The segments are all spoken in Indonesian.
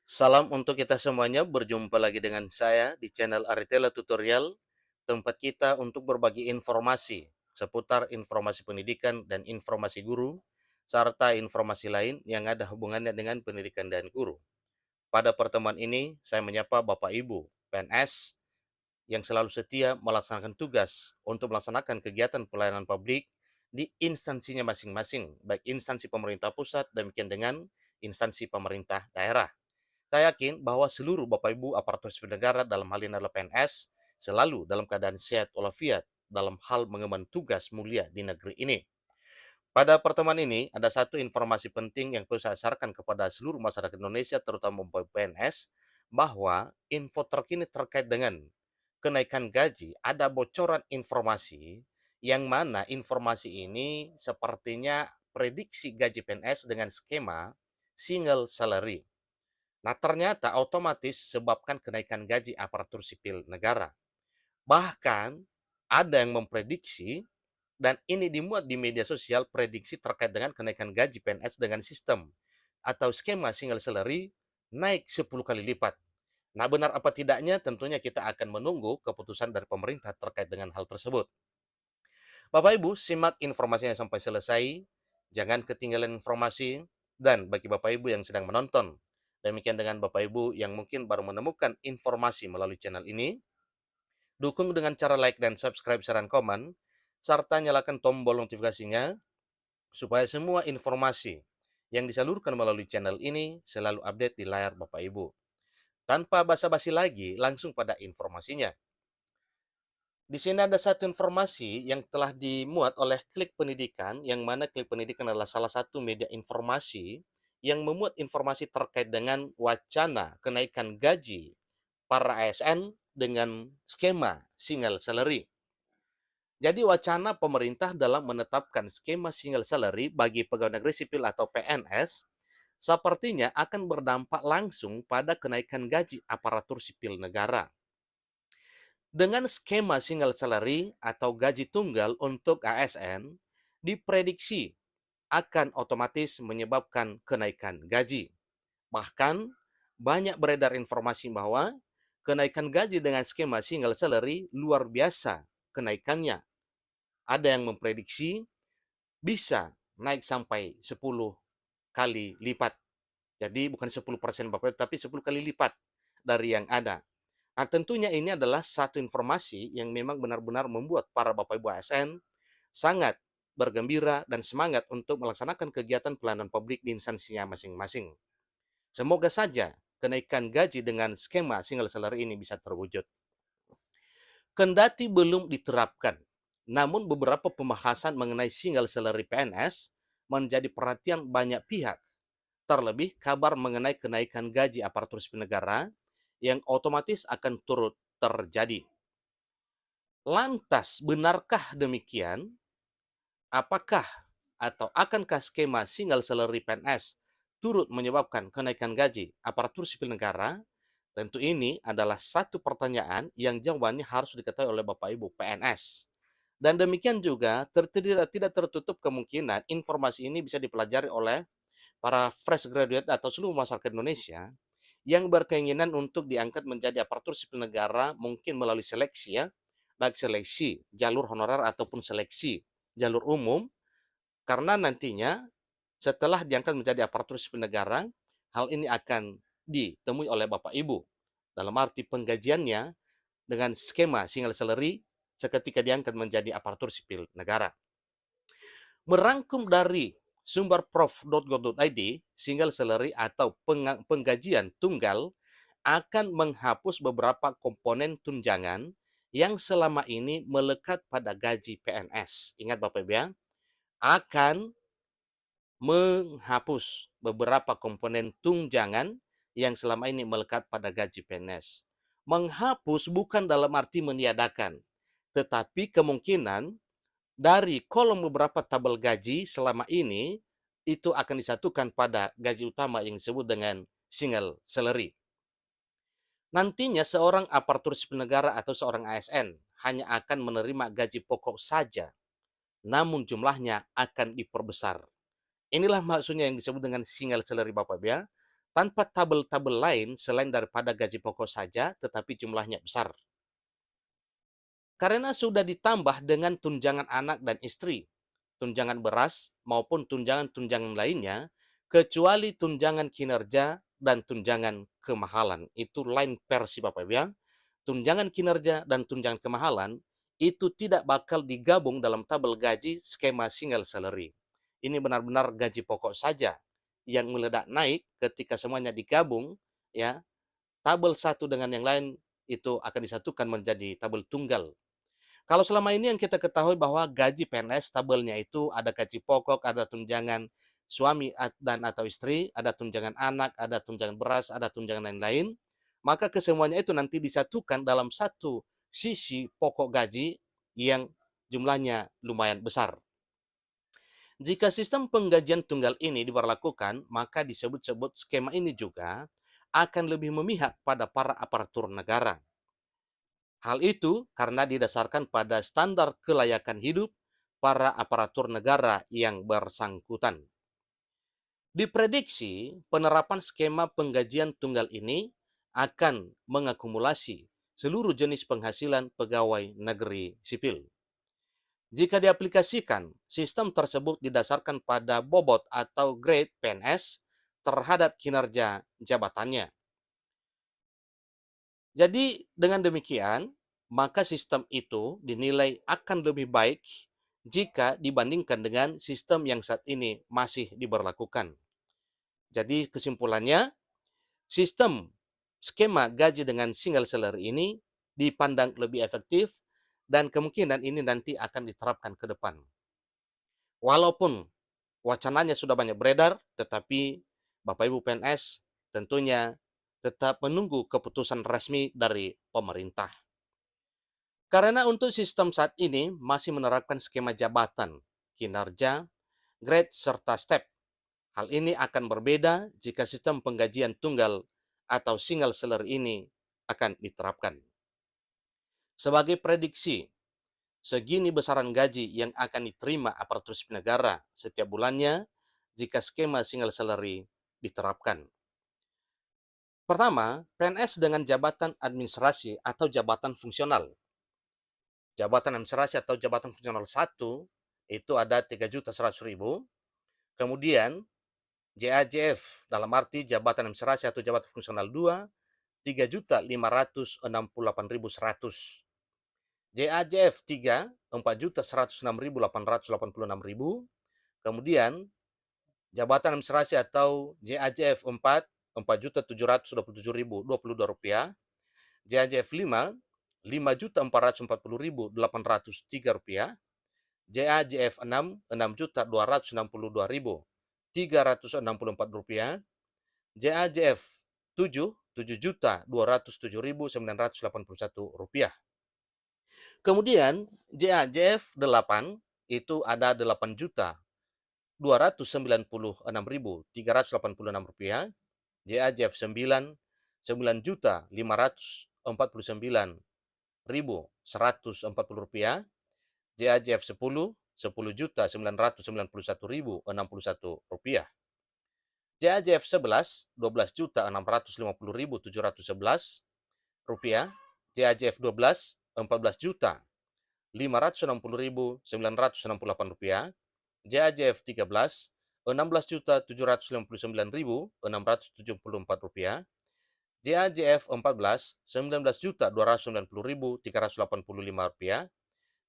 Salam untuk kita semuanya, berjumpa lagi dengan saya di channel Aritela Tutorial, tempat kita untuk berbagi informasi seputar informasi pendidikan dan informasi guru, serta informasi lain yang ada hubungannya dengan pendidikan dan guru. Pada pertemuan ini, saya menyapa Bapak Ibu PNS yang selalu setia melaksanakan tugas untuk melaksanakan kegiatan pelayanan publik di instansinya masing-masing, baik instansi pemerintah pusat, demikian dengan instansi pemerintah daerah. Saya yakin bahwa seluruh Bapak Ibu aparatur sipil negara dalam hal ini adalah PNS selalu dalam keadaan sehat walafiat dalam hal mengemban tugas mulia di negeri ini. Pada pertemuan ini ada satu informasi penting yang perlu saya sarankan kepada seluruh masyarakat Indonesia terutama Bapak PNS bahwa info terkini terkait dengan kenaikan gaji ada bocoran informasi yang mana informasi ini sepertinya prediksi gaji PNS dengan skema single salary. Nah, ternyata otomatis sebabkan kenaikan gaji aparatur sipil negara. Bahkan ada yang memprediksi dan ini dimuat di media sosial prediksi terkait dengan kenaikan gaji PNS dengan sistem atau skema single salary naik 10 kali lipat. Nah, benar apa tidaknya tentunya kita akan menunggu keputusan dari pemerintah terkait dengan hal tersebut. Bapak Ibu, simak informasinya sampai selesai. Jangan ketinggalan informasi. Dan bagi Bapak Ibu yang sedang menonton, demikian dengan Bapak Ibu yang mungkin baru menemukan informasi melalui channel ini, dukung dengan cara like dan subscribe saran komen, serta nyalakan tombol notifikasinya supaya semua informasi yang disalurkan melalui channel ini selalu update di layar Bapak Ibu. Tanpa basa-basi lagi, langsung pada informasinya. Di sini ada satu informasi yang telah dimuat oleh Klik Pendidikan, yang mana Klik Pendidikan adalah salah satu media informasi yang memuat informasi terkait dengan wacana kenaikan gaji para ASN dengan skema single salary. Jadi wacana pemerintah dalam menetapkan skema single salary bagi pegawai negeri sipil atau PNS sepertinya akan berdampak langsung pada kenaikan gaji aparatur sipil negara. Dengan skema single salary atau gaji tunggal untuk ASN, diprediksi akan otomatis menyebabkan kenaikan gaji. Bahkan, banyak beredar informasi bahwa kenaikan gaji dengan skema single salary luar biasa kenaikannya. Ada yang memprediksi bisa naik sampai 10 kali lipat. Jadi bukan 10% Bapak, tapi 10 kali lipat dari yang ada. Nah, tentunya ini adalah satu informasi yang memang benar-benar membuat para Bapak Ibu ASN sangat bergembira dan semangat untuk melaksanakan kegiatan pelayanan publik di instansinya masing-masing. Semoga saja kenaikan gaji dengan skema single salary ini bisa terwujud. Kendati belum diterapkan, namun beberapa pembahasan mengenai single salary PNS menjadi perhatian banyak pihak. Terlebih kabar mengenai kenaikan gaji aparatur sipil negara yang otomatis akan turut terjadi. Lantas, benarkah demikian? Apakah atau akankah skema single salary PNS turut menyebabkan kenaikan gaji aparatur sipil negara? Tentu ini adalah satu pertanyaan yang jawabannya harus diketahui oleh Bapak Ibu PNS. Dan demikian juga tidak tertutup kemungkinan informasi ini bisa dipelajari oleh para fresh graduate atau seluruh masyarakat Indonesia yang berkeinginan untuk diangkat menjadi aparatur sipil negara mungkin melalui seleksi ya, baik seleksi jalur honorer ataupun seleksi jalur umum, karena nantinya setelah diangkat menjadi aparatur sipil negara, hal ini akan ditemui oleh Bapak Ibu. Dalam arti penggajiannya dengan skema single salary seketika diangkat menjadi aparatur sipil negara. Merangkum dari sumber prof.go.id, single salary atau penggajian tunggal akan menghapus beberapa komponen tunjangan yang selama ini melekat pada gaji PNS. Ingat Bapak Ibu ya, akan menghapus beberapa komponen tunjangan yang selama ini melekat pada gaji PNS. Menghapus bukan dalam arti meniadakan, tetapi kemungkinan dari kolom beberapa tabel gaji selama ini itu akan disatukan pada gaji utama yang disebut dengan single salary. Nantinya seorang aparatur sipil negara atau seorang ASN hanya akan menerima gaji pokok saja, namun jumlahnya akan diperbesar. Inilah maksudnya yang disebut dengan single salary Bapak ya. tanpa tabel-tabel lain selain daripada gaji pokok saja, tetapi jumlahnya besar. Karena sudah ditambah dengan tunjangan anak dan istri, tunjangan beras, maupun tunjangan-tunjangan lainnya, kecuali tunjangan kinerja dan tunjangan kemahalan. Itu lain versi Bapak Ibu ya. Tunjangan kinerja dan tunjangan kemahalan itu tidak bakal digabung dalam tabel gaji skema single salary. Ini benar-benar gaji pokok saja yang meledak naik ketika semuanya digabung, ya. Tabel satu dengan yang lain itu akan disatukan menjadi tabel tunggal. Kalau selama ini yang kita ketahui bahwa gaji PNS tabelnya itu ada gaji pokok, ada tunjangan suami dan atau istri, ada tunjangan anak, ada tunjangan beras, ada tunjangan lain-lain, maka kesemuanya itu nanti disatukan dalam satu sisi pokok gaji yang jumlahnya lumayan besar. Jika sistem penggajian tunggal ini diberlakukan, maka disebut-sebut skema ini juga akan lebih memihak pada para aparatur negara. Hal itu karena didasarkan pada standar kelayakan hidup para aparatur negara yang bersangkutan. Diprediksi penerapan skema penggajian tunggal ini akan mengakumulasi seluruh jenis penghasilan pegawai negeri sipil. Jika diaplikasikan, sistem tersebut didasarkan pada bobot atau grade PNS terhadap kinerja jabatannya. Jadi dengan demikian, maka sistem itu dinilai akan lebih baik jika dibandingkan dengan sistem yang saat ini masih diberlakukan. Jadi kesimpulannya, sistem skema gaji dengan single salary ini dipandang lebih efektif dan kemungkinan ini nanti akan diterapkan ke depan. Walaupun wacananya sudah banyak beredar, tetapi Bapak Ibu PNS tentunya tetap menunggu keputusan resmi dari pemerintah. Karena untuk sistem saat ini masih menerapkan skema jabatan, kinerja, grade, serta step. Hal ini akan berbeda jika sistem penggajian tunggal atau single salary ini akan diterapkan. Sebagai prediksi, segini besaran gaji yang akan diterima aparatur sipil negara setiap bulannya jika skema single salary diterapkan. Pertama, PNS dengan jabatan administrasi atau jabatan fungsional. Jabatan administrasi atau jabatan fungsional 1 itu ada 3.100.000. Kemudian JAJF dalam arti jabatan administrasi atau jabatan fungsional 2 3.568.100. JAJF 3 4.106.886. Kemudian jabatan administrasi atau JAJF 4 4.727.022 rupiah. JAJF 5 5.440.803 rupiah. JAJF 6 6.262.364 rupiah. JAJF 7 7.207.981 rupiah. Kemudian JAJF 8 itu ada 8.296.386 rupiah. JAJF 9 9.549.140 rupiah. JAJF 10 10.991.061 rupiah. JAJF 11 12.650.711 rupiah. JAJF 12 14.560.968 rupiah. JAJF 13 16.759.674 rupiah. JAJF 14 19.290.385 rupiah.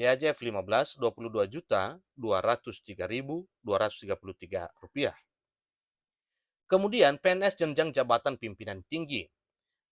JAJF 15 22.203.233 rupiah. Kemudian PNS jenjang jabatan pimpinan tinggi.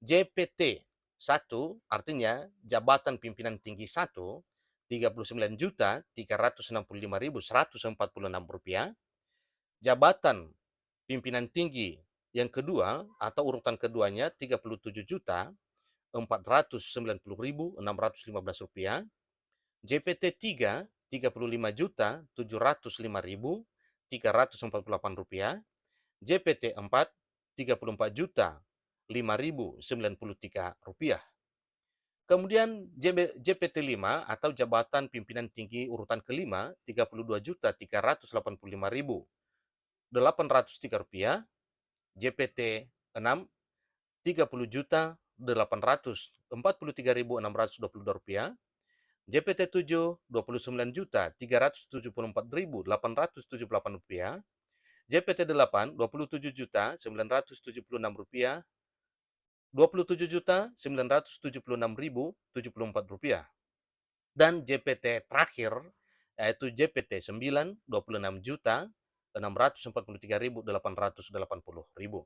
JPT 1 artinya jabatan pimpinan tinggi 1 39.365.146 rupiah. Jabatan pimpinan tinggi yang kedua atau urutan keduanya 37.490.615 rupiah. JPT 3 35.705.348 rupiah. JPT 4 34.005.093 rupiah. Kemudian JPT 5 atau jabatan pimpinan tinggi urutan kelima 32.385.803 rupiah. JPT Rupiah. JPT 7 Rp29.374.878. JPT 8 Rp27.976.000, Rp27.976.074. Dan JPT terakhir, yaitu JPT 9 Rp26.643.880.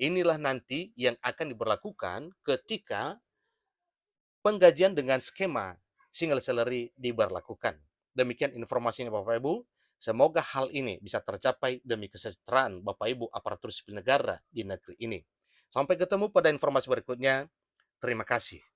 Inilah nanti yang akan diberlakukan ketika penggajian dengan skema single salary diberlakukan. Demikian informasinya Bapak Ibu. Semoga hal ini bisa tercapai demi kesejahteraan Bapak Ibu aparatur sipil negara di negeri ini. Sampai ketemu pada informasi berikutnya. Terima kasih.